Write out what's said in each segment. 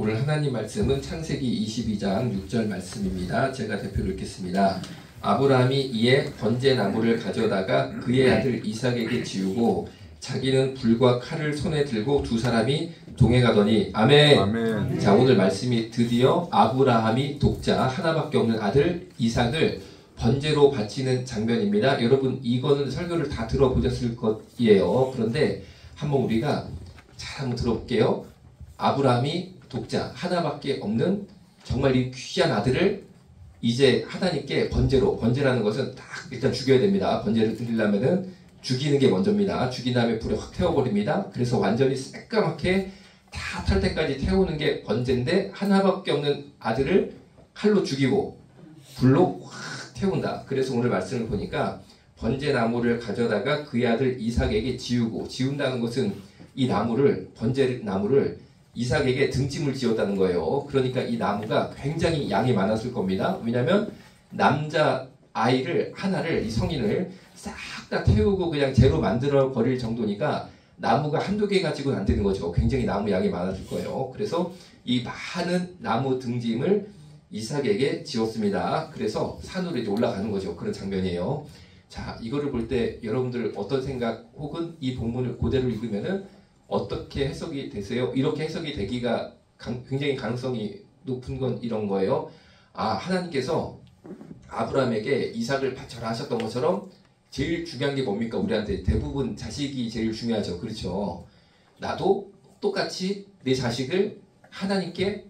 오늘 하나님 말씀은 창세기 22장 6절 말씀입니다. 제가 대표로 읽겠습니다. 아브라함이 이에 번제나무를 가져다가 그의 아들 이삭에게 지우고 자기는 불과 칼을 손에 들고 두 사람이 동행하더니 아멘. 아멘. 자, 오늘 말씀이 드디어 아브라함이 독자 하나밖에 없는 아들 이삭을 번제로 바치는 장면입니다. 여러분 이거는 설교를 다 들어보셨을 것이에요. 그런데 한번 우리가 잘 한번 들어볼게요. 아브라함이 독자 하나밖에 없는 정말 이 귀한 아들을 이제 하나님께 번제라는 것은 딱 일단 죽여야 됩니다. 번제를 드리려면은 죽이는 게 먼저입니다. 죽인 다음에 불에 확 태워버립니다. 그래서 완전히 새까맣게 다 탈 때까지 태우는 게 번제인데 하나밖에 없는 아들을 칼로 죽이고 불로 확 태운다. 그래서 오늘 말씀을 보니까 번제나무를 가져다가 그의 아들 이삭에게 지운다는 것은 이 나무를 번제나무를 이삭에게 등짐을 지었다는 거예요. 그러니까 이 나무가 굉장히 양이 많았을 겁니다. 왜냐하면 남자 아이를 하나를 이 성인을 싹 다 태우고 그냥 재로 만들어 버릴 정도니까 나무가 한두 개 가지고는 안 되는 거죠. 굉장히 나무 양이 많았을 거예요. 그래서 이 많은 나무 등짐을 이삭에게 지었습니다. 그래서 산으로 이제 올라가는 거죠. 그런 장면이에요. 자, 이거를 볼 때 여러분들 어떤 생각 혹은 이 본문을 그대로 읽으면은 어떻게 해석이 되세요? 이렇게 해석이 되기가 굉장히 가능성이 높은 건 이런 거예요. 아, 하나님께서 아브라함에게 이삭을 바쳐라 하셨던 것처럼 제일 중요한 게 뭡니까? 우리한테 대부분 자식이 제일 중요하죠. 그렇죠? 나도 똑같이 내 자식을 하나님께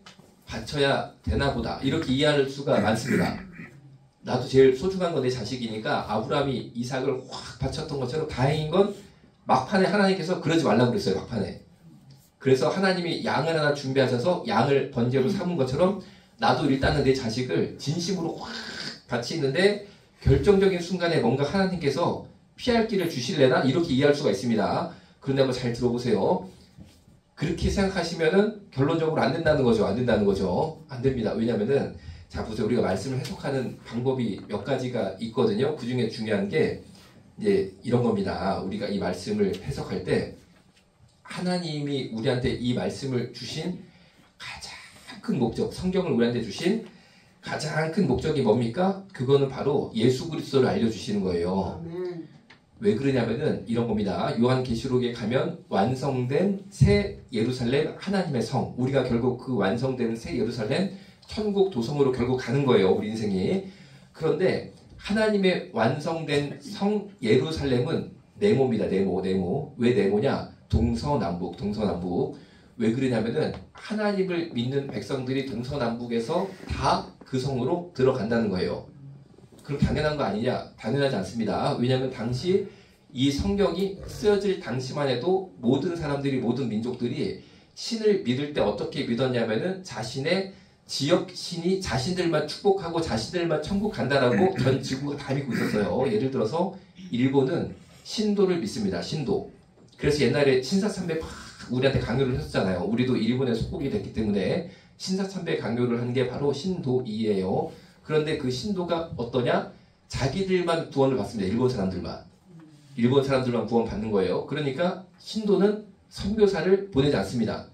바쳐야 되나 보다. 이렇게 이해할 수가 많습니다. 나도 제일 소중한 건 내 자식이니까 아브라함이 이삭을 확 바쳤던 것처럼 다행인 건 막판에 하나님께서 그러지 말라고 그랬어요. 막판에. 그래서 하나님이 양을 하나 준비하셔서 양을 번제로 삼은 것처럼 나도 일단은 내 자식을 진심으로 확 바치는데 결정적인 순간에 뭔가 하나님께서 피할 길을 주실래나? 이렇게 이해할 수가 있습니다. 그런데 한번 잘 들어보세요. 그렇게 생각하시면은 결론적으로 안 된다는 거죠. 안 된다는 거죠. 안 됩니다. 왜냐면은 자 보세요. 우리가 말씀을 해석하는 방법이 몇 가지가 있거든요. 그 중에 중요한 게 이제 이런 겁니다. 우리가 이 말씀을 해석할 때 하나님이 우리한테 이 말씀을 주신 가장 큰 목적, 성경을 우리한테 주신 가장 큰 목적이 뭡니까? 그거는 바로 예수 그리스도를 알려주시는 거예요. 왜 그러냐면은 이런 겁니다. 요한계시록에 가면 완성된 새 예루살렘 하나님의 성, 우리가 결국 그 완성된 새 예루살렘 천국 도성으로 결국 가는 거예요. 우리 인생이. 그런데 하나님의 완성된 성 예루살렘은 네모입니다. 네모. 왜 네모냐? 동서남북. 왜 그러냐면은 하나님을 믿는 백성들이 동서남북에서 다 그 성으로 들어간다는 거예요. 그럼 당연한 거 아니냐? 당연하지 않습니다. 왜냐하면 당시 이 성경이 쓰여질 당시만 해도 모든 사람들이, 모든 민족들이 신을 믿을 때 어떻게 믿었냐면은 자신의 지역 신이 자신들만 축복하고 자신들만 천국 간다라고 전 지구가 다 믿고 있었어요. 예를 들어서 일본은 신도를 믿습니다. 신도. 그래서 옛날에 신사참배 막 우리한테 강요를 했었잖아요. 우리도 일본의 속국이 됐기 때문에 신사참배 강요를 한 게 바로 신도이에요. 그런데 그 신도가 어떠냐? 자기들만 구원을 받습니다. 일본 사람들만 구원 받는 거예요. 그러니까 신도는 선교사를 보내지 않습니다.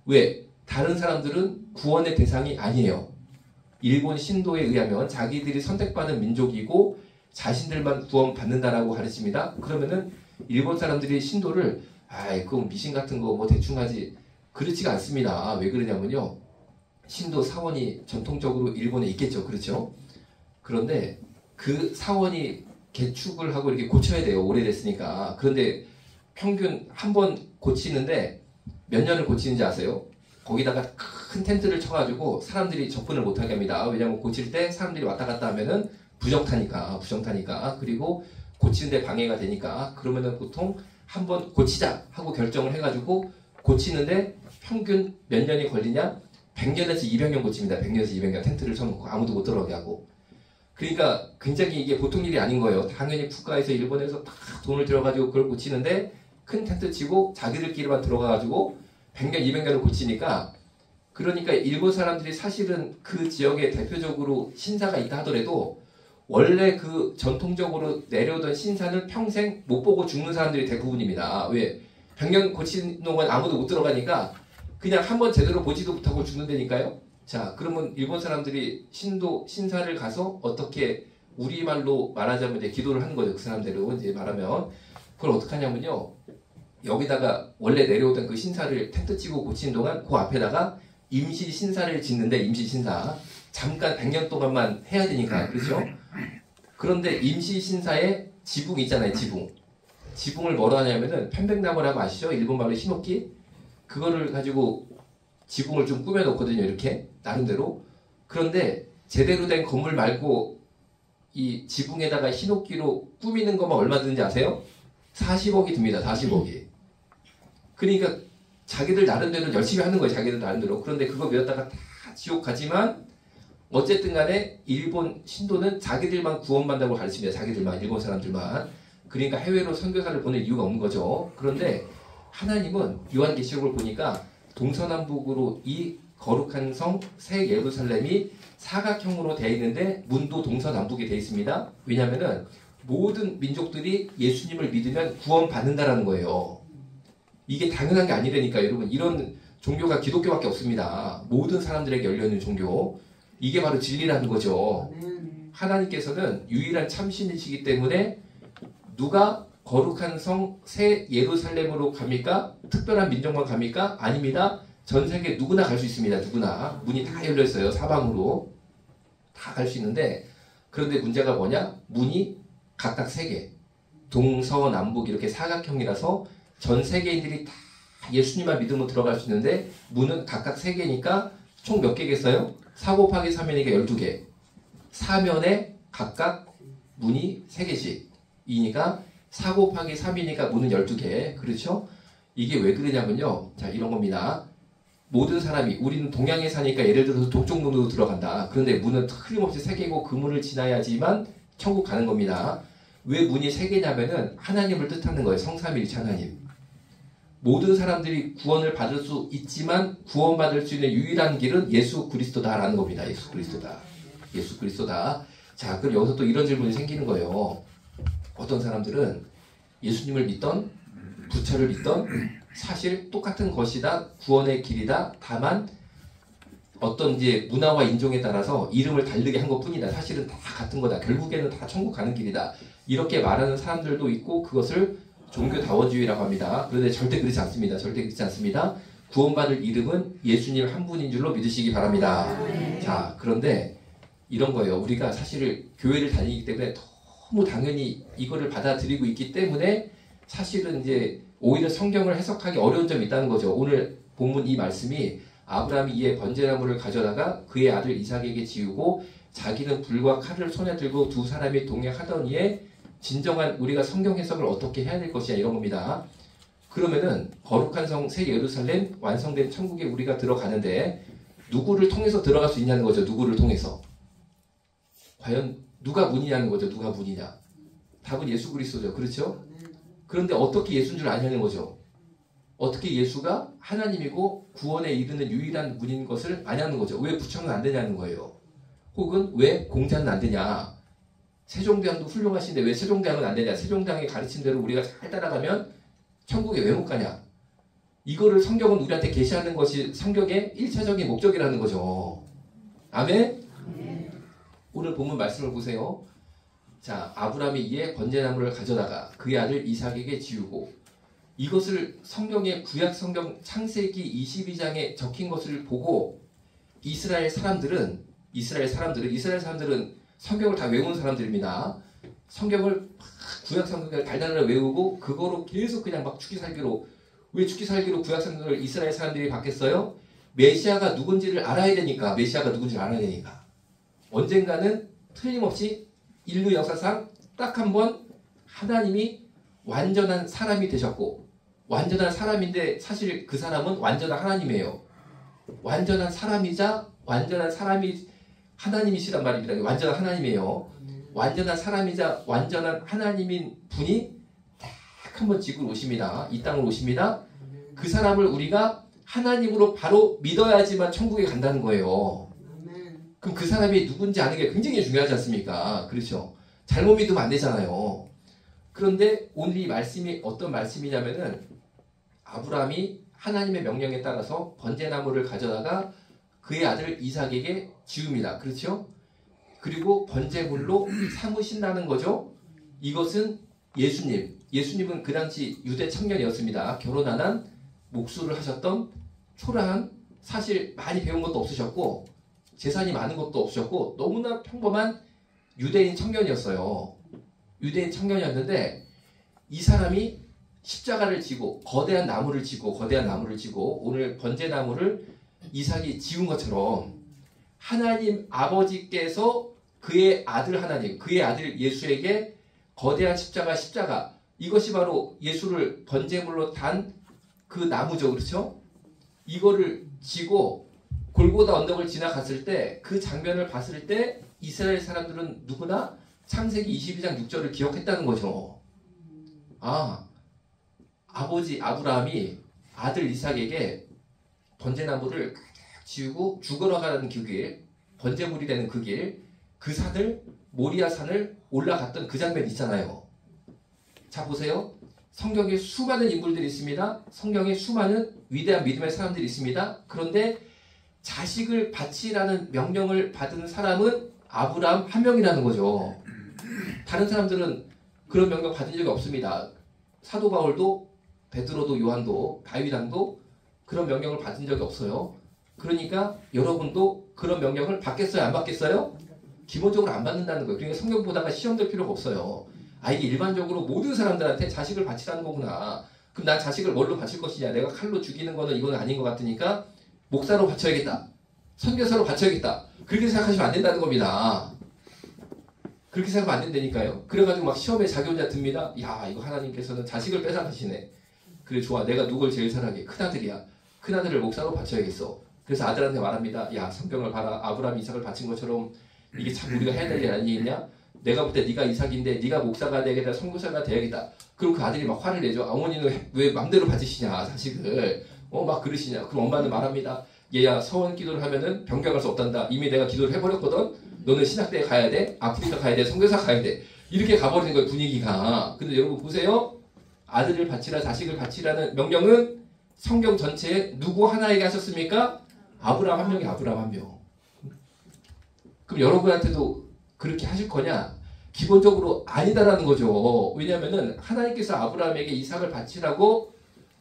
왜? 다른 사람들은 구원의 대상이 아니에요. 일본 신도에 의하면 자기들이 선택받은 민족이고 자신들만 구원 받는다라고 가르칩니다. 그러면은 일본 사람들이 신도를 그건 미신 같은 거 뭐 대충 하지, 그렇지가 않습니다. 왜 그러냐면요, 신도 사원이 전통적으로 일본에 있겠죠. 그렇죠? 그런데 그 사원이 개축을 하고 이렇게 고쳐야 돼요. 오래됐으니까. 그런데 평균 한 번 고치는데 몇 년을 고치는지 아세요? 거기다가 큰 텐트를 쳐가지고 사람들이 접근을 못하게 합니다. 왜냐하면 고칠 때 사람들이 왔다 갔다 하면은 부정타니까. 그리고 고치는데 방해가 되니까. 그러면은 보통 한 번 고치자 하고 결정을 해가지고 고치는데 평균 몇 년이 걸리냐? 100년에서 200년 고칩니다. 100년에서 200년 텐트를 쳐놓고 아무도 못 들어가게 하고. 그러니까 굉장히 이게 보통 일이 아닌 거예요. 당연히 국가에서 일본에서 다 돈을 들여가지고 그걸 고치는데 큰 텐트 치고 자기들끼리만 들어가가지고 100년, 200년을 고치니까, 그러니까 일본 사람들이 사실은 그 지역에 대표적으로 신사가 있다 하더라도 원래 그 전통적으로 내려오던 신사는 평생 못 보고 죽는 사람들이 대부분입니다. 왜? 100년 고치는 건 아무도 못 들어가니까 그냥 한번 제대로 보지도 못하고 죽는다니까요. 자, 그러면 일본 사람들이 신사를 가서 어떻게 우리말로 말하자면 이제 기도를 하는 거죠. 그 사람대로 이제 말하면 그걸 어떻게 하냐면요. 여기다가 원래 내려오던 그 신사를 텐트 치고 고치는 동안 그 앞에다가 임시 신사를 짓는데 임시 신사 잠깐 100년 동안만 해야 되니까 그렇죠? 그런데 임시 신사에 지붕 있잖아요. 지붕을 뭐로 하냐면은 편백나무라고 아시죠? 일본말로 히노키 그거를 가지고 지붕을 좀 꾸며놓거든요. 이렇게 나름대로. 그런데 제대로 된 건물 말고 이 지붕에다가 히노키로 꾸미는 것만 얼마 드는지 아세요? 40억이 듭니다. 40억이. 그러니까 자기들 나름대로 열심히 하는 거예요. 자기들 나름대로. 그런데 그거 배웠다가 다 지옥 가지만 어쨌든 간에 일본 신도는 자기들만 구원받는다고 가르칩니다. 자기들만, 일본 사람들만. 그러니까 해외로 선교사를 보낼 이유가 없는 거죠. 그런데 하나님은 요한계시록을 보니까 동서남북으로 이 거룩한 성 새 예루살렘이 사각형으로 되어 있는데 문도 동서남북에 되어 있습니다. 왜냐하면 모든 민족들이 예수님을 믿으면 구원받는다라는 거예요. 이게 당연한 게 아니라니까 여러분. 이런 종교가 기독교밖에 없습니다. 모든 사람들에게 열려있는 종교. 이게 바로 진리라는 거죠. 하나님께서는 유일한 참신이시기 때문에 누가 거룩한 성 새 예루살렘으로 갑니까? 특별한 민족만 갑니까? 아닙니다. 전 세계 누구나 갈 수 있습니다. 누구나. 문이 다 열려있어요. 사방으로. 다 갈 수 있는데 그런데 문제가 뭐냐? 문이 각각 3개. 동서남북 이렇게 사각형이라서 전 세계인들이 다 예수님만 믿으면 들어갈 수 있는데 문은 각각 3개니까 총 몇 개겠어요? 4 곱하기 3이니까 12개. 사면에 각각 문이 3개씩. 이니까 4 곱하기 3이니까 문은 12개. 그렇죠? 이게 왜 그러냐면요. 자, 이런 겁니다. 모든 사람이, 우리는 동양에 사니까 예를 들어서 동쪽문으로 들어간다. 그런데 문은 틀림없이 3개고 그 문을 지나야지만 천국 가는 겁니다. 왜 문이 3개냐면은 하나님을 뜻하는 거예요. 성삼위일체 하나님. 모든 사람들이 구원을 받을 수 있지만 구원받을 수 있는 유일한 길은 예수 그리스도다라는 겁니다. 예수 그리스도다. 예수 그리스도다. 자, 그럼 여기서 또 이런 질문이 생기는 거예요. 어떤 사람들은 예수님을 믿던 부처를 믿던 사실 똑같은 것이다. 구원의 길이다. 다만 어떤 이제 문화와 인종에 따라서 이름을 다르게 한 것뿐이다. 사실은 다 같은 거다. 결국에는 다 천국 가는 길이다. 이렇게 말하는 사람들도 있고 그것을 종교다원주의라고 합니다. 그런데 절대 그렇지 않습니다. 절대 그렇지 않습니다. 구원받을 이름은 예수님 한 분인 줄로 믿으시기 바랍니다. 자, 그런데 이런 거예요. 우리가 사실 교회를 다니기 때문에 너무 당연히 이거를 받아들이고 있기 때문에 사실은 이제 오히려 성경을 해석하기 어려운 점이 있다는 거죠. 오늘 본문 이 말씀이 아브라함이 이에 번제나무를 가져다가 그의 아들 이삭에게 지우고 자기는 불과 칼을 손에 들고 두 사람이 동행하더니에 진정한 우리가 성경 해석을 어떻게 해야 될 것이냐 이런 겁니다. 그러면은 거룩한 성 새 예루살렘 완성된 천국에 우리가 들어가는데 누구를 통해서 들어갈 수 있냐는 거죠. 누구를 통해서. 과연 누가 문이냐는 거죠. 누가 문이냐. 답은 예수 그리스도죠. 그렇죠? 그런데 어떻게 예수인 줄 아냐는 거죠. 어떻게 예수가 하나님이고 구원에 이르는 유일한 문인 것을 아냐는 거죠. 왜 부처는 안 되냐는 거예요. 혹은 왜 공자는 안 되냐. 세종대왕도 훌륭하신데 왜 세종대왕은 안 되냐. 세종대왕의 가르친 대로 우리가 잘 따라가면 천국에 왜 못 가냐. 이거를 성경은 우리한테 계시하는 것이 성경의 1차적인 목적이라는 거죠. 아멘? 오늘 본문 말씀을 보세요. 자, 아브라함이 이에 번제나무를 가져다가 그의 아들 이삭에게 지우고 이것을 성경의 구약 성경 창세기 22장에 적힌 것을 보고 이스라엘 사람들은 성경을 다 외운 사람들입니다. 성경을 구약 성경을 달달하게 외우고 그거로 계속 그냥 막 죽기살기로 왜 죽기살기로 구약 성경을 이스라엘 사람들이 받겠어요? 메시아가 누군지를 알아야 되니까. 언젠가는 틀림없이 인류 역사상 딱 한 번 하나님이 완전한 사람이 되셨고 완전한 사람인데 사실 그 사람은 완전한 하나님이에요. 완전한 사람이자 완전한 사람이 하나님이시란 말입니다. 완전한 하나님이에요. 완전한 사람이자 완전한 하나님인 분이 딱 한 번 지구로 오십니다. 이 땅으로 오십니다. 그 사람을 우리가 하나님으로 바로 믿어야지만 천국에 간다는 거예요. 그럼 그 사람이 누군지 아는 게 굉장히 중요하지 않습니까? 그렇죠? 잘못 믿으면 안 되잖아요. 그런데 오늘 이 말씀이 어떤 말씀이냐면은 아브라함이 하나님의 명령에 따라서 번제나무를 가져다가 그의 아들 이삭에게 지웁니다. 그렇죠? 그리고 번제물로 삼으신다는 거죠. 이것은 예수님은 그 당시 유대 청년이었습니다. 결혼 안 한 목수를 하셨던 초라한, 사실 많이 배운 것도 없으셨고 재산이 많은 것도 없으셨고 너무나 평범한 유대인 청년이었어요. 유대인 청년이었는데 이 사람이 십자가를 지고 거대한 나무를 지고 오늘 번제나무를 이삭이 지운 것처럼 하나님 아버지께서 그의 아들 예수에게 거대한 십자가 이것이 바로 예수를 번제물로 단 그 나무죠. 그렇죠? 이거를 지고 골고다 언덕을 지나갔을 때 그 장면을 봤을 때 이스라엘 사람들은 누구나 창세기 22장 6절을 기억했다는 거죠. 아버지 아브라함이 아들 이삭에게 번제나무를 지우고 죽으러 가는 그 길, 번제물이 되는 그 길, 그 산을 모리아 산을 올라갔던 그 장면 있잖아요. 자 보세요. 성경에 수많은 인물들이 있습니다. 성경에 수많은 위대한 믿음의 사람들이 있습니다. 그런데 자식을 바치라는 명령을 받은 사람은 아브라함 한 명이라는 거죠. 다른 사람들은 그런 명령 받은 적이 없습니다. 사도 바울도 베드로도 요한도 다윗왕도 그런 명령을 받은 적이 없어요. 그러니까 여러분도 그런 명령을 받겠어요? 안 받겠어요? 기본적으로 안 받는다는 거예요. 그러니까 성경 보다가 시험 될 필요가 없어요. 이게 일반적으로 모든 사람들한테 자식을 바치라는 거구나. 그럼 난 자식을 뭘로 바칠 것이냐? 내가 칼로 죽이는 거는 이건 아닌 것 같으니까 목사로 바쳐야겠다. 선교사로 바쳐야겠다. 그렇게 생각하시면 안 된다는 겁니다. 그렇게 생각하면 안 된다니까요. 그래가지고 막 시험에 자기 혼자 듭니다. 야, 이거 하나님께서는 자식을 뺏어가시네. 그래, 좋아. 내가 누굴 제일 사랑해? 큰아들이야. 큰아들을 목사로 바쳐야겠어. 그래서 아들한테 말합니다. 야, 성경을 봐라. 아브라함이 이삭을 바친 것처럼 이게 참 우리가 해야 될 일 아니겠냐? 내가 볼 때 네가 이삭인데 네가 목사가 되겠다, 선교사가 돼야겠다. 그럼 그 아들이 막 화를 내죠. 어머니는 왜 맘대로 바치시냐, 자식을. 막 그러시냐. 그럼 엄마는 말합니다. 얘야, 서원 기도를 하면은 변경할 수 없단다. 이미 내가 기도를 해버렸거든. 너는 신학대에 가야 돼. 아프리카 가야 돼. 선교사 가야 돼. 이렇게 가버리는 거예요, 분위기가. 근데 여러분 보세요. 아들을 바치라, 자식을 바치라는 명령은 성경 전체에 누구 하나에게 하셨습니까? 아브라함 한 명이 아브라함 한 명. 그럼 여러분한테도 그렇게 하실 거냐? 기본적으로 아니다라는 거죠. 왜냐하면은 하나님께서 아브라함에게 이삭을 바치라고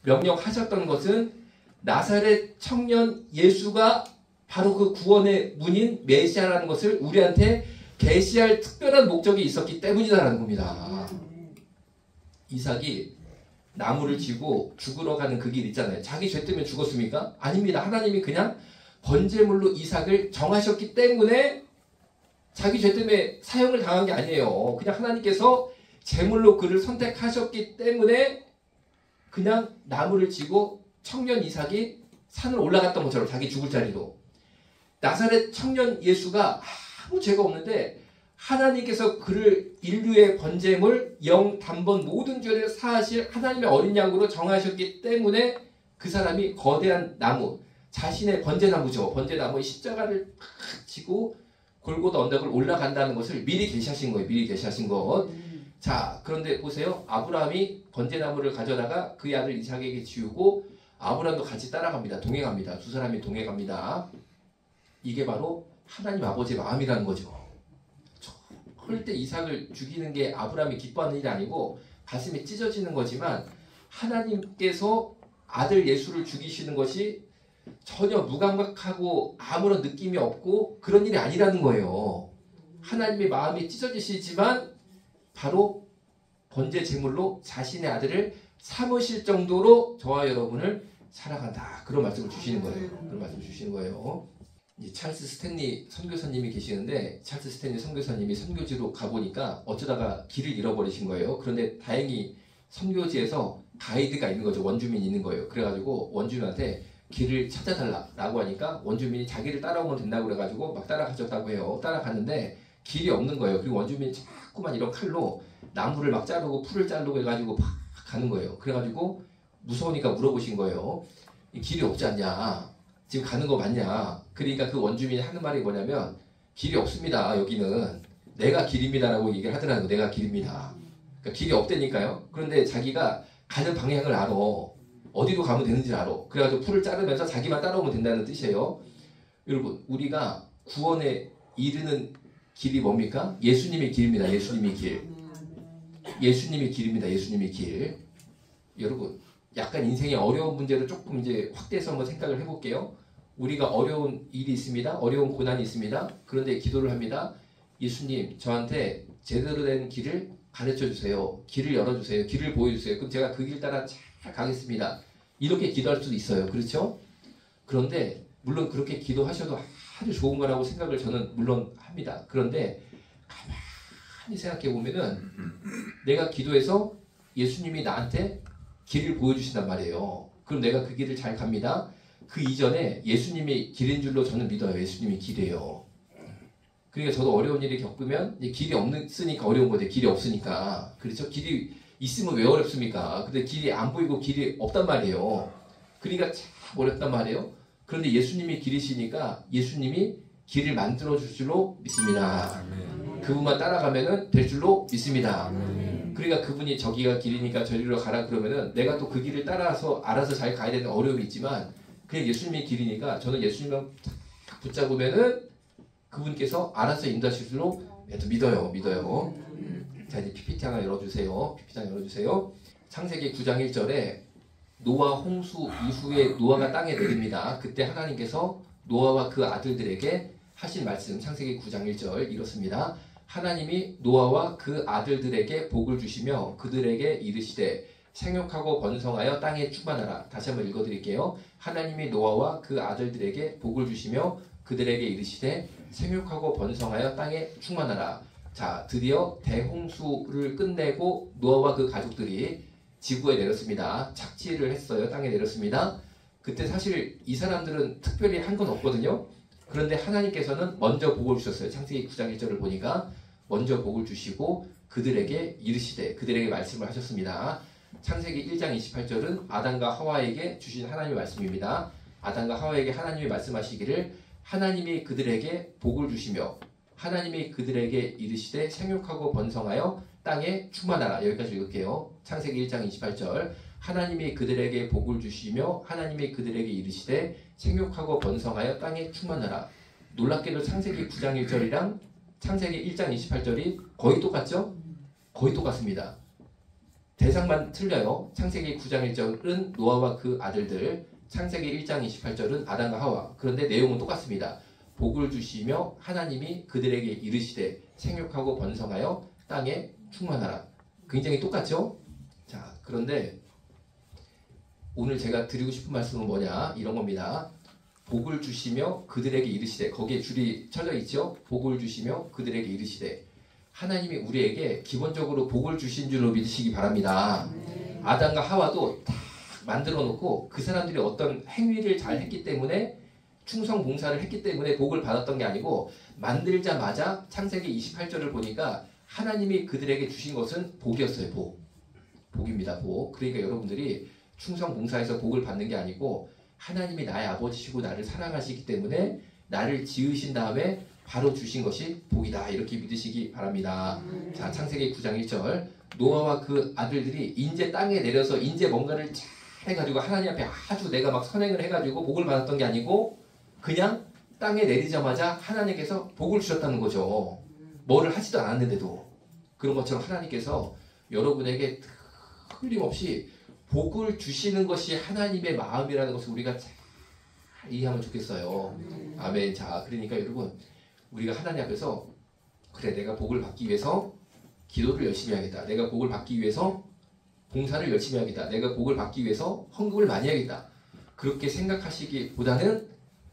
명령하셨던 것은 나사렛 청년 예수가 바로 그 구원의 문인 메시아라는 것을 우리한테 계시할 특별한 목적이 있었기 때문이다라는 겁니다. 이삭이 나무를 지고 죽으러 가는 그 길 있잖아요. 자기 죄 때문에 죽었습니까? 아닙니다. 하나님이 그냥 번제물로 이삭을 정하셨기 때문에 자기 죄 때문에 사형을 당한 게 아니에요. 그냥 하나님께서 제물로 그를 선택하셨기 때문에 그냥 나무를 지고 청년 이삭이 산을 올라갔던 것처럼 자기 죽을 자리로. 나사렛 청년 예수가 아무 죄가 없는데 하나님께서 그를 인류의 번제물, 영, 단번 모든 죄를 사하실 하나님의 어린 양으로 정하셨기 때문에 그 사람이 거대한 나무, 자신의 번제나무죠. 번제나무의 십자가를 지고 골고다 언덕을 올라간다는 것을 미리 계시하신 거예요. 미리 계시하신 것. 자, 그런데 보세요. 아브라함이 번제나무를 가져다가 그의 아들 이삭에게 지우고 아브라함도 같이 따라갑니다. 동행합니다. 두 사람이 동행합니다. 이게 바로 하나님 아버지의 마음이라는 거죠. 절대 이삭을 죽이는 게 아브라함이 기뻐하는 일이 아니고 가슴이 찢어지는 거지만 하나님께서 아들 예수를 죽이시는 것이 전혀 무감각하고 아무런 느낌이 없고 그런 일이 아니라는 거예요. 하나님의 마음이 찢어지시지만 바로 번제 제물로 자신의 아들을 삼으실 정도로 저와 여러분을 사랑한다. 그런 말씀을 주시는 거예요. 그런 말씀을 주시는 거예요. 이제 찰스 스탠리 선교사님이 계시는데 찰스 스탠리 선교사님이 선교지로 가보니까 어쩌다가 길을 잃어버리신 거예요. 그런데 다행히 선교지에서 가이드가 있는 거죠. 원주민이 있는 거예요. 그래가지고 원주민한테 길을 찾아달라고 하니까 원주민이 자기를 따라오면 된다고 그래가지고 막 따라가셨다고 해요. 따라갔는데 길이 없는 거예요. 그리고 원주민이 자꾸만 이런 칼로 나무를 막 자르고 풀을 자르고 해가지고 막 가는 거예요. 그래가지고 무서우니까 물어보신 거예요. 길이 없지 않냐? 지금 가는 거 맞냐? 그러니까 그 원주민이 하는 말이 뭐냐면 길이 없습니다. 여기는 내가 길입니다라고 얘기를 하더라는 거예요. 내가 길입니다. 그러니까 길이 없다니까요. 그런데 자기가 가는 방향을 알아. 어디로 가면 되는지 알아. 그래가지고 풀을 자르면서 자기만 따라오면 된다는 뜻이에요. 여러분, 우리가 구원에 이르는 길이 뭡니까? 예수님의 길입니다. 예수님의 길. 예수님의 길입니다. 예수님의 길. 여러분, 약간 인생의 어려운 문제를 조금 이제 확대해서 한번 생각을 해볼게요. 우리가 어려운 일이 있습니다. 어려운 고난이 있습니다. 그런데 기도를 합니다. 예수님, 저한테 제대로 된 길을 가르쳐 주세요. 길을 열어주세요. 길을 보여주세요. 그럼 제가 그 길 따라 잘 가겠습니다. 이렇게 기도할 수도 있어요. 그렇죠? 그런데 물론 그렇게 기도하셔도 아주 좋은 거라고 생각을 저는 물론 합니다. 그런데 가만히 생각해 보면은 내가 기도해서 예수님이 나한테 길을 보여주신단 말이에요. 그럼 내가 그 길을 잘 갑니다. 그 이전에 예수님이 길인 줄로 저는 믿어요. 예수님이 길이에요. 그러니까 저도 어려운 일을 겪으면 길이 없으니까 어려운 거죠. 길이 없으니까. 그렇죠? 길이 있으면 왜 어렵습니까? 근데 길이 안 보이고 길이 없단 말이에요. 그러니까 참 어렵단 말이에요. 그런데 예수님이 길이시니까 예수님이 길을 만들어 줄 줄로 믿습니다. 그분만 따라가면은 될 줄로 믿습니다. 그러니까 그분이 저기가 길이니까 저리로 가라 그러면은 내가 또 그 길을 따라서 알아서 잘 가야 되는 어려움이 있지만 그냥 예수님의 길이니까 저는 예수님만 딱 붙잡으면은 그분께서 알아서 인도하실 줄로 믿어요. 자, 이제 PPT 하나 열어주세요. PPT 하나 열어주세요. 창세기 9장 1절에 노아 홍수 이후에 노아가 땅에 내립니다. 그때 하나님께서 노아와 그 아들들에게 하신 말씀 창세기 9장 1절 이렇습니다. 하나님이 노아와 그 아들들에게 복을 주시며 그들에게 이르시되 생육하고 번성하여 땅에 충만하라. 다시 한번 읽어드릴게요. 하나님이 노아와 그 아들들에게 복을 주시며 그들에게 이르시되 생육하고 번성하여 땅에 충만하라. 자, 드디어 대홍수를 끝내고 노아와 그 가족들이 지구에 내렸습니다. 착지를 했어요. 땅에 내렸습니다. 그때 사실 이 사람들은 특별히 한 건 없거든요. 그런데 하나님께서는 먼저 복을 주셨어요. 창세기 9장 1절을 보니까 먼저 복을 주시고 그들에게 이르시되 그들에게 말씀을 하셨습니다. 창세기 1장 28절은 아담과 하와에게 주신 하나님의 말씀입니다. 아담과 하와에게 하나님이 말씀하시기를 하나님이 그들에게 복을 주시며 하나님이 그들에게 이르시되 생육하고 번성하여 땅에 충만하라. 여기까지 읽을게요. 창세기 1장 28절 하나님이 그들에게 복을 주시며 하나님이 그들에게 이르시되 생육하고 번성하여 땅에 충만하라. 놀랍게도 창세기 9장 1절이랑 창세기 1장 28절이 거의 똑같죠? 거의 똑같습니다. 대상만 틀려요. 창세기 9장 1절은 노아와 그 아들들, 창세기 1장 28절은 아담과 하와. 그런데 내용은 똑같습니다. 복을 주시며 하나님이 그들에게 이르시되 생육하고 번성하여 땅에 충만하라. 굉장히 똑같죠? 자, 그런데 오늘 제가 드리고 싶은 말씀은 뭐냐? 이런 겁니다. 복을 주시며 그들에게 이르시되, 거기에 줄이 쳐져 있죠? 복을 주시며 그들에게 이르시되. 하나님이 우리에게 기본적으로 복을 주신 줄로 믿으시기 바랍니다. 아담과 하와도 다 만들어 놓고 그 사람들이 어떤 행위를 잘 했기 때문에 충성 봉사를 했기 때문에 복을 받았던 게 아니고 만들자마자 창세기 28절을 보니까 하나님이 그들에게 주신 것은 복이었어요. 복입니다. 복. 그러니까 여러분들이 충성 봉사해서 복을 받는 게 아니고 하나님이 나의 아버지시고 나를 사랑하시기 때문에 나를 지으신 다음에 바로 주신 것이 복이다. 이렇게 믿으시기 바랍니다. 자, 창세기 9장 1절 노아와 그 아들들이 인제 땅에 내려서 인제 뭔가를 잘 해가지고 하나님 앞에 아주 내가 막 선행을 해가지고 복을 받았던 게 아니고 그냥 땅에 내리자마자 하나님께서 복을 주셨다는 거죠. 뭐를 하지도 않았는데도. 그런 것처럼 하나님께서 여러분에게 틀림없이 복을 주시는 것이 하나님의 마음이라는 것을 우리가 잘 이해하면 좋겠어요. 아멘. 자, 그러니까 여러분 우리가 하나님 앞에서 그래 내가 복을 받기 위해서 기도를 열심히 하겠다. 내가 복을 받기 위해서 봉사를 열심히 하겠다. 내가 복을 받기 위해서 헌금을 많이 하겠다. 그렇게 생각하시기보다는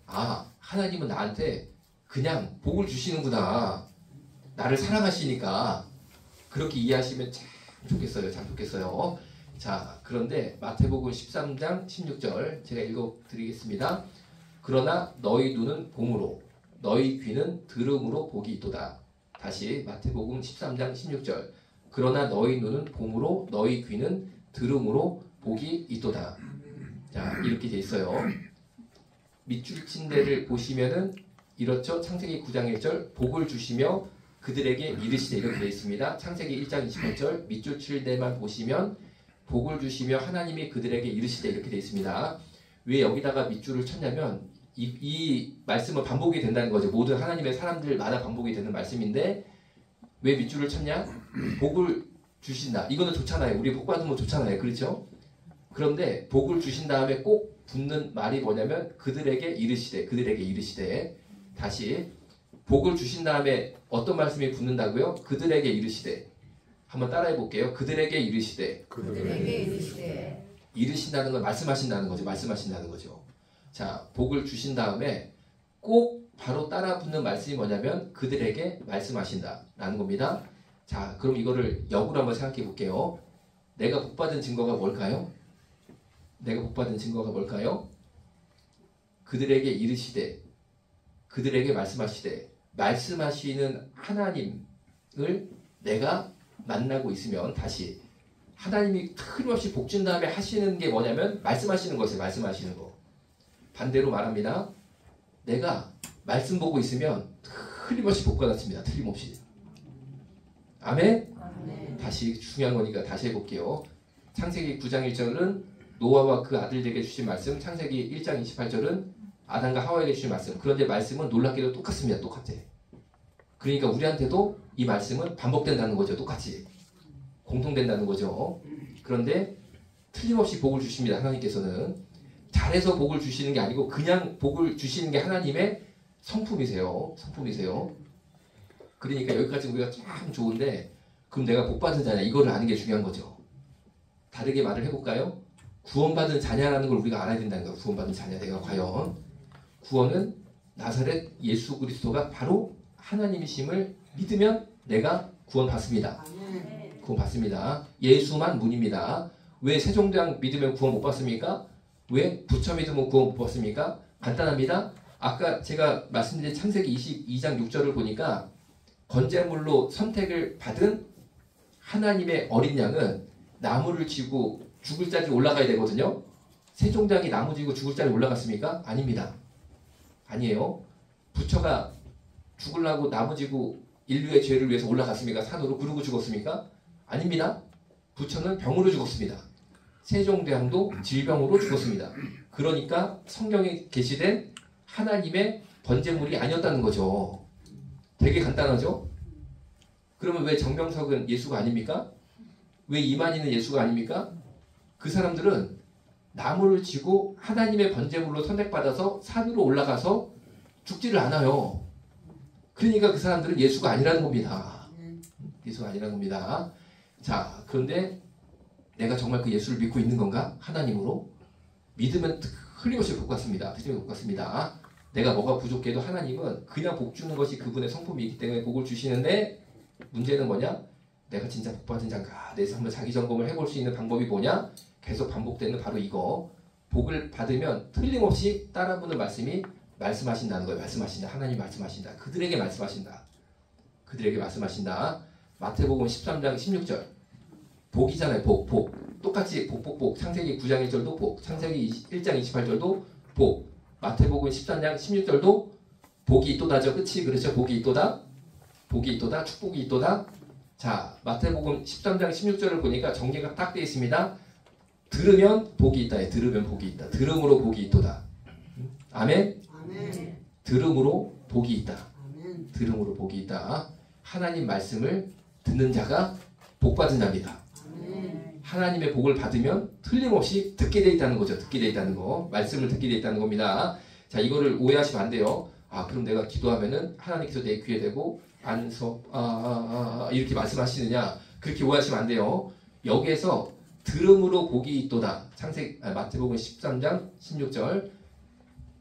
하나님은 나한테 그냥 복을 주시는구나. 나를 사랑하시니까 그렇게 이해하시면 참 좋겠어요. 참 좋겠어요. 자, 그런데 마태복음 13장 16절 제가 읽어드리겠습니다. 그러나 너희 눈은 봄으로 너희 귀는 들음으로 복이 있도다. 다시 마태복음 13장 16절 그러나 너희 눈은 봄으로 너희 귀는 들음으로 복이 있도다. 자, 이렇게 돼 있어요. 밑줄 친 데를 보시면은 이렇죠. 창세기 9장 1절 복을 주시며 그들에게 이르시되 이렇게 되어 있습니다. 창세기 1장 28절 밑줄 칠 데만 보시면 복을 주시며 하나님이 그들에게 이르시되 이렇게 되어 있습니다. 왜 여기다가 밑줄을 쳤냐면 이 말씀은 반복이 된다는 거죠. 모든 하나님의 사람들마다 반복이 되는 말씀인데 왜 밑줄을 쳤냐? 복을 주신다. 이거는 좋잖아요. 우리 복 받으면 좋잖아요. 그렇죠? 그런데 복을 주신 다음에 꼭 붙는 말이 뭐냐면 그들에게 이르시되 다시 복을 주신 다음에 어떤 말씀이 붙는다고요? 그들에게 이르시되. 한번 따라해 볼게요. 그들에게 이르시되. 이르신다는 건 말씀하신다는 거죠. 자, 복을 주신 다음에 꼭 바로 따라 붙는 말씀이 뭐냐면 그들에게 말씀하신다라는 겁니다. 자, 그럼 이거를 역으로 한번 생각해 볼게요. 내가 복받은 증거가 뭘까요? 그들에게 이르시되, 그들에게 말씀하시되, 말씀하시는 하나님을 내가 만나고 있으면 다시 하나님이 틀림없이 복 준 다음에 하시는 게 뭐냐면 말씀하시는 것이에요. 말씀하시는 거. 반대로 말합니다. 내가 말씀 보고 있으면 틀림없이 복 받았습니다. 틀림없이. 아멘? 다시 중요한 거니까 다시 해볼게요. 창세기 9장 1절은 노아와 그 아들에게 주신 말씀, 창세기 1장 28절은 아담과 하와에게 주신 말씀. 그런데 말씀은 놀랍게도 똑같습니다. 똑같아. 그러니까 우리한테도 이 말씀은 반복된다는 거죠. 똑같이. 공통된다는 거죠. 그런데 틀림없이 복을 주십니다. 하나님께서는. 잘해서 복을 주시는 게 아니고 그냥 복을 주시는 게 하나님의 성품이세요. 그러니까 여기까지 우리가 참 좋은데 그럼 내가 복받은 자냐 이거를 아는 게 중요한 거죠. 다르게 말을 해볼까요? 구원받은 자냐라는 걸 우리가 알아야 된다는 거예요. 구원받은 자냐 내가 과연. 구원은 나사렛 예수 그리스도가 바로 하나님이심을 믿으면 내가 구원받습니다. 구원받습니다. 예수만 문입니다. 왜 세종대왕 믿으면 구원 못 받습니까? 왜 부처 믿으면 구원 못 받습니까? 간단합니다. 아까 제가 말씀드린 창세기 22장 6절을 보니까 번제물로 선택을 받은 하나님의 어린 양은 나무를 지고 죽을 자리 올라가야 되거든요. 세종대왕이 나무 지고 죽을 자리 올라갔습니까? 아닙니다. 아니에요. 부처가 죽으려고 나무 지고 인류의 죄를 위해서 올라갔습니까? 산으로 그러고 죽었습니까? 아닙니다. 부처는 병으로 죽었습니다. 세종대왕도 질병으로 죽었습니다. 그러니까 성경에 게시된 하나님의 번제물이 아니었다는 거죠. 되게 간단하죠? 그러면 왜 정명석은 예수가 아닙니까? 왜 이만희는 예수가 아닙니까? 그 사람들은 나무를 지고 하나님의 번제물로 선택받아서 산으로 올라가서 죽지를 않아요. 그러니까 그 사람들은 예수가 아니라는 겁니다. 예수가 아니라는 겁니다. 자, 그런데 내가 정말 그 예수를 믿고 있는 건가? 하나님으로? 믿으면 틀림없이 복 받습니다. 내가 뭐가 부족해도 하나님은 그냥 복 주는 것이 그분의 성품이기 때문에 복을 주시는데 문제는 뭐냐? 내가 진짜 복 받은 자인가? 내가 한번 자기 점검을 해볼 수 있는 방법이 뭐냐? 계속 반복되는 바로 이거. 복을 받으면 틀림없이 따라붙는 말씀이 말씀하신다는 거예요. 하나님 말씀하신다. 그들에게 말씀하신다. 마태복음 13장 16절. 복이잖아요. 복. 똑같이 복. 창세기 9장 1절도 복. 창세기 1장 28절도 복. 마태복음 13장 16절도 복이 있도다죠. 끝이 그렇죠. 복이 있도다. 축복이 있도다. 자, 마태복음 13장 16절을 보니까 정리가 딱 되어 있습니다. 들으면 복이 있다. 들으면 복이 있다. 들음으로 복이 있도다. 아멘? 들음으로 복이 있다. 들음으로 복이 있다. 하나님 말씀을 듣는 자가 복받은 자입니다. 하나님의 복을 받으면 틀림없이 듣게 돼 있다는 거죠. 말씀을 듣게 돼 있다는 겁니다. 자, 이거를 오해하시면 안 돼요. 아, 그럼 내가 기도하면은 하나님께서 내 귀에 대고 이렇게 말씀하시느냐? 그렇게 오해하시면 안 돼요. 여기에서 들음으로 복이 있도다. 마태복음 13장 16절.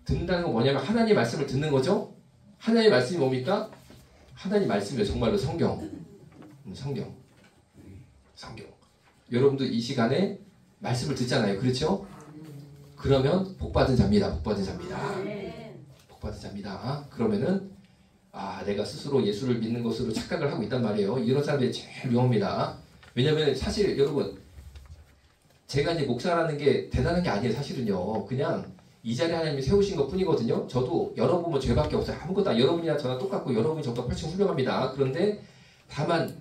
듣는다는 건 뭐냐면 하나님 말씀을 듣는 거죠. 하나님의 말씀이 뭡니까? 하나님 말씀이에요. 정말로 성경. 여러분도 이 시간에 말씀을 듣잖아요. 그렇죠? 그러면 복받은 자입니다. 그러면은 내가 스스로 예수를 믿는 것으로 착각을 하고 있단 말이에요. 이런 사람들이 제일 위험합니다. 왜냐면 사실 여러분 제가 이제 목사라는 게 대단한 게 아니에요. 사실은요. 그냥 이 자리에 하나님이 세우신 것 뿐이거든요. 저도 여러분은 죄밖에 없어요. 아무것도 여러분이나 저나 똑같고 여러분이 저보다 훨씬 훌륭합니다. 그런데 다만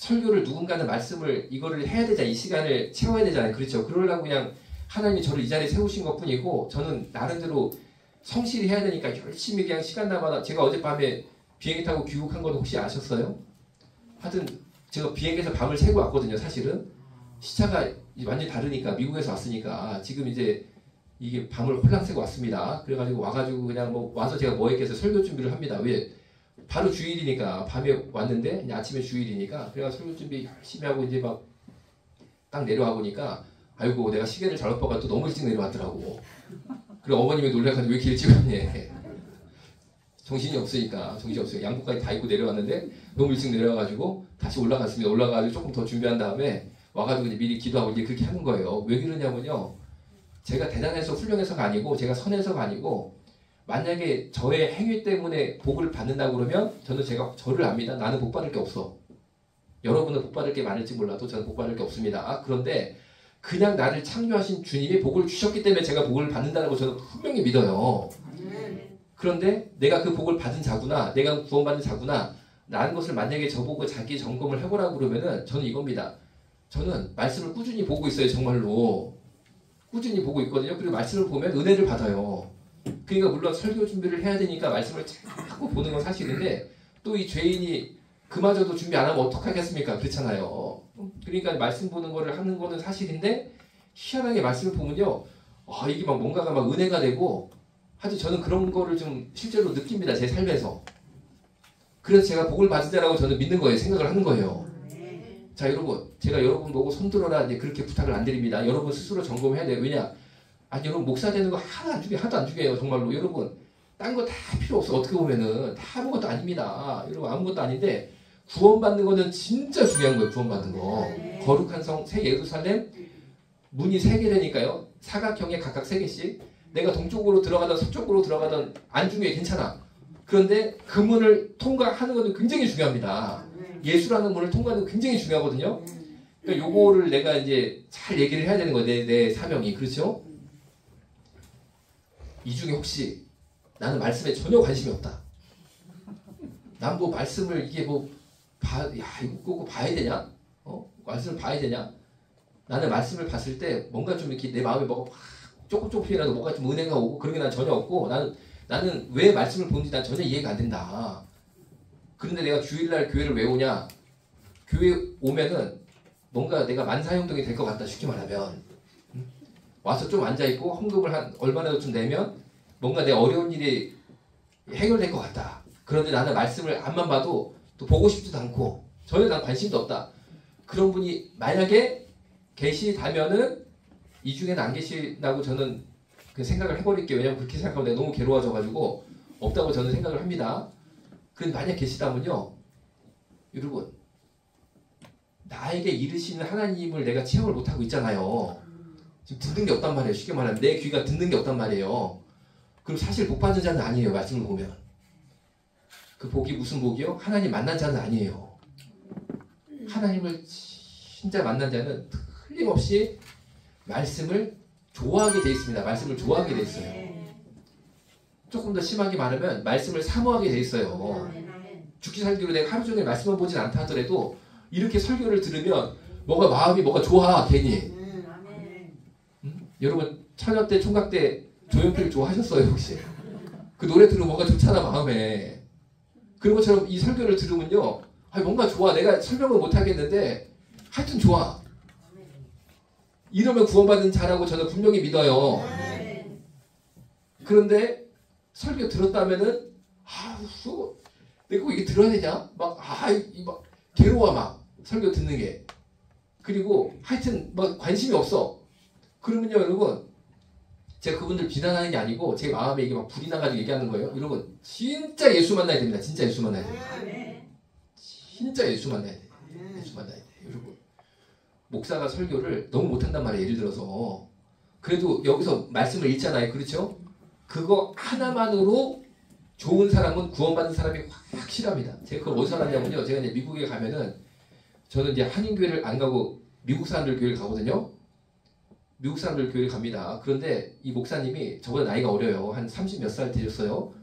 설교를 누군가는 말씀을 이거를 해야 되잖아. 이 시간을 채워야 되잖아요. 그렇죠. 그러려고 그냥 하나님이 저를 이 자리에 세우신 것 뿐이고 저는 나름대로 성실히 해야 되니까 열심히 그냥 시간 나마다 제가 어젯밤에 비행기 타고 귀국한 건 혹시 아셨어요? 하여튼 제가 비행기에서 밤을 새고 왔거든요. 사실은 시차가 완전히 다르니까 미국에서 왔으니까 지금 이제 이게 밤을 홀랑 새고 왔습니다. 그래가지고 와가지고 그냥 뭐 와서 제가 뭐 했겠어요. 설교 준비를 합니다. 왜? 바로 주일이니까 밤에 왔는데 그냥 아침에 주일이니까 그래가지고 설교 준비 열심히 하고 이제 막 딱 내려와 보니까 아이고 내가 시계를 잘못 봐가 또 너무 일찍 내려왔더라고. 그리고 어머님이 놀라가지고 왜 이렇게 일찍 왔니? 정신이 없으니까 양복까지 다 입고 내려왔는데 너무 일찍 내려와가지고 다시 올라갔습니다. 올라가가지고 조금 더 준비한 다음에 와가지고 이제 미리 기도하고 이제 그렇게 하는 거예요. 왜 그러냐면요. 제가 대단해서 훌륭해서가 아니고 제가 선해서가 아니고 만약에 저의 행위 때문에 복을 받는다고 그러면 저는 저를 압니다. 나는 복 받을 게 없어. 여러분은 복 받을 게 많을지 몰라도 저는 복 받을 게 없습니다. 그런데 그냥 나를 창조하신 주님이 복을 주셨기 때문에 제가 복을 받는다고 저는 분명히 믿어요. 그런데 내가 그 복을 받은 자구나, 내가 구원받은 자구나 라는 것을 만약에 저보고 자기 점검을 해보라고 그러면은 저는 이겁니다. 저는 말씀을 꾸준히 보고 있어요. 정말로 꾸준히 보고 있거든요. 그리고 말씀을 보면 은혜를 받아요. 그러니까 물론 설교 준비를 해야 되니까 말씀을 자꾸 보는 건 사실인데 또 이 죄인이 그마저도 준비 안 하면 어떡하겠습니까? 그렇잖아요. 그러니까 말씀 보는 거를 하는 거는 사실인데 희한하게 말씀을 보면요. 이게 막 뭔가가 막 은혜가 되고 하여튼 저는 그런 거를 좀 실제로 느낍니다. 제 삶에서. 그래서 제가 복을 받은 자라고 저는 믿는 거예요. 생각을 하는 거예요. 자 여러분 제가 여러분 보고 손들어라 이제 그렇게 부탁을 안 드립니다. 여러분 스스로 점검해야 돼요. 왜냐? 여러분 목사 되는 거 하나도 안 중요해요. 정말로 여러분 딴 거 다 필요 없어. 어떻게 보면은 다 아무것도 아닙니다. 여러분 아무것도 아닌데 구원받는 거는 진짜 중요한 거예요. 구원받는 거. 거룩한 성 새 예루살렘 문이 3개 되니까요. 사각형에 각각 3개씩 내가 동쪽으로 들어가든 서쪽으로 들어가든 안 중요해. 괜찮아. 그런데 그 문을 통과하는 것은 굉장히 중요합니다. 예수라는 문을 통과하는 건 굉장히 중요하거든요. 그러니까 요거를 내가 이제 잘 얘기를 해야 되는 거예요. 내 사명이. 그렇죠? 이 중에 혹시 나는 말씀에 전혀 관심이 없다. 난 뭐 말씀을 이게 뭐 이거 꼭 봐야 되냐? 말씀을 봐야 되냐? 나는 말씀을 봤을 때 뭔가 좀 이렇게 내 마음에 뭐가 조금이라도 뭔가 좀 은혜가 오고 그런 게 난 전혀 없고 나는 왜 말씀을 보는지 난 전혀 이해가 안 된다. 그런데 내가 주일날 교회를 왜 오냐? 교회 오면은 뭔가 내가 만사형동이 될 것 같다. 쉽게 말하면 와서 좀 앉아있고 헌금을 한 얼마나 좀 내면 뭔가 내 어려운 일이 해결될 것 같다. 그런데 나는 말씀을 앞만 봐도 또 보고 싶지도 않고 전혀 난 관심도 없다. 그런 분이 만약에 계시다면은 이 중에는 안 계시다고 저는 그 생각을 해버릴게요. 왜냐면 그렇게 생각하면 내가 너무 괴로워져가지고 없다고 저는 생각을 합니다. 그런데 만약 계시다면요. 여러분 나에게 이르시는 하나님을 내가 체험을 못하고 있잖아요. 지금 듣는 게 없단 말이에요. 쉽게 말하면 내 귀가 듣는 게 없단 말이에요. 그럼 사실 복 받은 자는 아니에요. 말씀을 보면. 그 복이 무슨 복이요? 하나님 만난 자는 아니에요. 하나님을 진짜 만난 자는 틀림없이 말씀을 좋아하게 돼 있습니다. 말씀을 좋아하게 돼 있어요. 조금 더 심하게 말하면 말씀을 사모하게 돼 있어요. 죽기 살기로 내가 하루 종일 말씀만 보진 않다 하더라도 이렇게 설교를 들으면 마음이 좋아 괜히. 여러분 처녀 때 총각 때 조용필 좋아하셨어요 혹시? 그 노래 들으면 뭔가 좋잖아 마음에. 그런 것처럼 이 설교를 들으면요 뭔가 좋아. 내가 설명을 못하겠는데 하여튼 좋아. 이러면 구원받은 자라고 저는 분명히 믿어요. 그런데 설교 들었다면은 내가 이게 들어야 되냐? 막 괴로워 막 설교 듣는 게. 그리고 하여튼 막 관심이 없어. 그러면요 여러분 제가 그분들 비난하는 게 아니고 제 마음에 이게 막 불이 나가지고 얘기하는 거예요. 여러분 진짜 예수 만나야 됩니다. 진짜 예수 만나야 돼요. 진짜 예수 만나야 돼요. 예수 만나야 돼요. 여러분 목사가 설교를 너무 못한단 말이에요. 예를 들어서 그래도 여기서 말씀을 읽잖아요. 그렇죠? 그거 하나만으로 좋은 사람은 구원받은 사람이 확실합니다. 제가 그걸 어디서 알았냐면요. 제가 이제 미국에 가면은 저는 이제 한인교회를 안 가고 미국 사람들 교회를 가거든요. 미국 사람들 교회를 갑니다. 그런데 이 목사님이 저보다 나이가 어려요. 한 30 몇 살 되셨어요.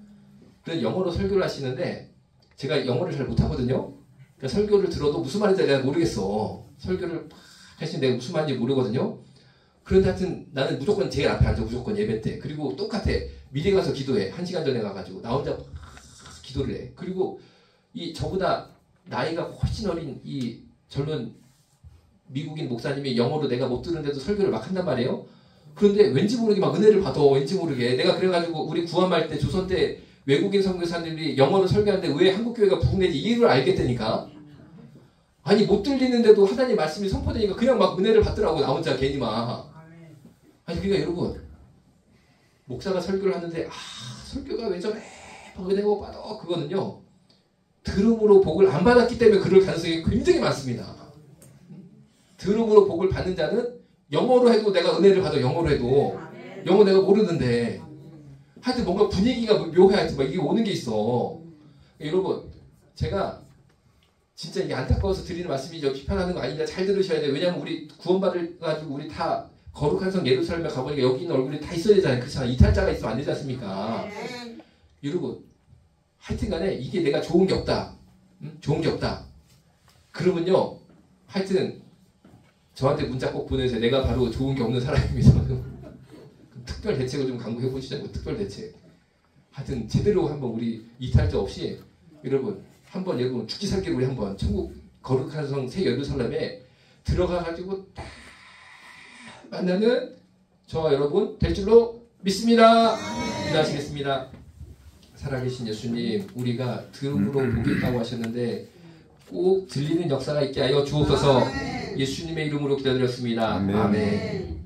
그래서 영어로 설교를 하시는데 제가 영어를 잘 못하거든요. 그러니까 설교를 들어도 무슨 말인지 내가 모르겠어. 설교를 하시면 내가 무슨 말인지 모르거든요. 그런데 하여튼 나는 무조건 제일 앞에 앉아, 무조건 예배 때. 그리고 똑같아. 미리 가서 기도해. 1시간 전에 가가지고 나 혼자 기도를 해. 그리고 이 저보다 나이가 훨씬 어린 이 젊은 미국인 목사님이 영어로 내가 못 들은데도 설교를 막 한단 말이에요. 그런데 왠지 모르게 막 은혜를 받아. 왠지 모르게. 내가 그래가지고 우리 구한말 때 조선 때 외국인 선교사님들이 영어로 설교하는데 왜 한국교회가 부흥되지 이걸 알겠다니까. 아니 못 들리는데도 하나님 말씀이 선포되니까 그냥 막 은혜를 받더라고. 나 혼자 괜히 막. 아니 그러니까 여러분 목사가 설교를 하는데 설교가 왜 저래 막 은혜 못 받아. 그거는요 들음으로 복을 안 받았기 때문에 그럴 가능성이 굉장히 많습니다. 들음으로 복을 받는 자는 영어로 해도 내가 은혜를 받아. 영어로 해도 영어 내가 모르는데 하여튼 뭔가 분위기가 묘해. 하여튼 막 이게 오는 게 있어. 여러분 제가 진짜 이게 안타까워서 드리는 말씀이죠. 비판하는 거 아니냐. 잘 들으셔야 돼요. 왜냐면 우리 구원받아가지고 우리 다 거룩한 성 예루살렘에 가보니까 여기 있는 얼굴이 다 있어야 되잖아요. 그렇잖아요. 이탈자가 있으면 안 되지 않습니까? 여러분 하여튼 간에 이게 내가 좋은 게 없다. 좋은 게 없다. 그러면요 하여튼 저한테 문자 꼭 보내주세요. 내가 바로 좋은 게 없는 사람입니다. 특별 대책을 좀 강구해 보시자고. 특별 대책. 하여튼 제대로 한번 우리 이탈자 없이 여러분 한번 여러분 죽기 살기로 우리 한번 천국 거룩한 성 새 예루살렘에 들어가가지고 딱 만나는 저와 여러분 될 줄로 믿습니다. 기도하시겠습니다. 살아계신 예수님, 우리가 들음으로 보겠다고 하셨는데 꼭 들리는 역사가 있게 하여 주옵소서. 예수님의 이름으로 기도드렸습니다. 아멘.